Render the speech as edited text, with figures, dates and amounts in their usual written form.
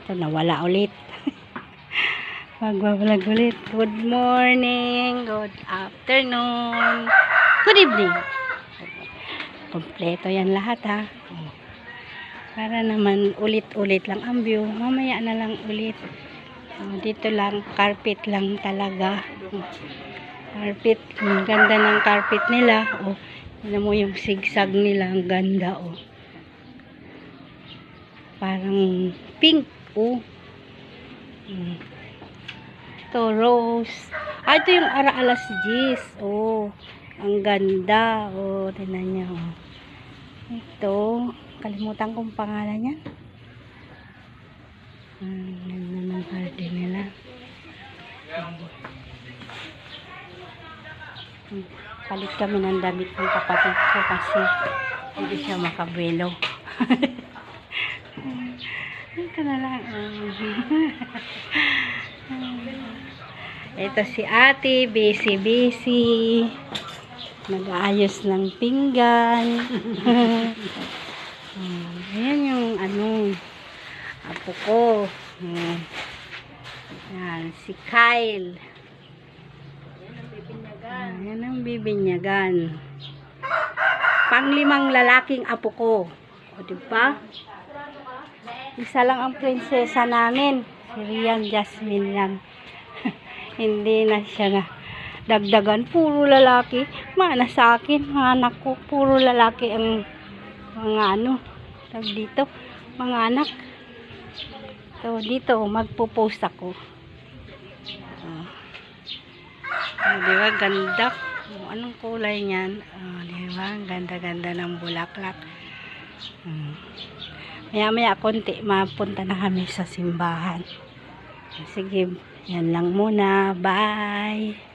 Ito, nawala ulit. Magbabalag ulit. Good morning, good afternoon, good evening. Kompleto yan lahat ha. Para naman ulit-ulit lang ang view. Mamaya na lang ulit. Dito lang, carpet lang talaga. Carpet, ang ganda ng carpet nila. Oh, yun mo yung sigsag nila, ang ganda oh. Parang pink oh. Ito rose. Ah, ito yung ara-alas G's. Oh, ang ganda. Oh, tingnan niyo. Oh. Ito, kalimutan kong pangalan yan. Ang ganda ng garden nila. Palit kami ng damit ng kapatid ko kasi hindi siya makabuelo. Ito na lang. Ito si ate, busy. Nag-aayos ng pinggan. Ayan yung apo ko. Yan, si Kyle. Ayan ang bibinyagan. Panglimang lalaking apo ko. O, diba? Isa lang ang prinsesa namin. Si Rian Jasmine lang. Hindi na siya na dagdagan. Puro lalaki. Mana sa akin, mga anak ko. Puro lalaki ang mga dito. Mga anak. So, dito, magpo-post ako. Diba, ganda. Anong kulay niyan? Diba, ganda-ganda ng bulaklak. Maya-maya konti, mapunta na kami sa simbahan. Sige, yan lang muna. Bye!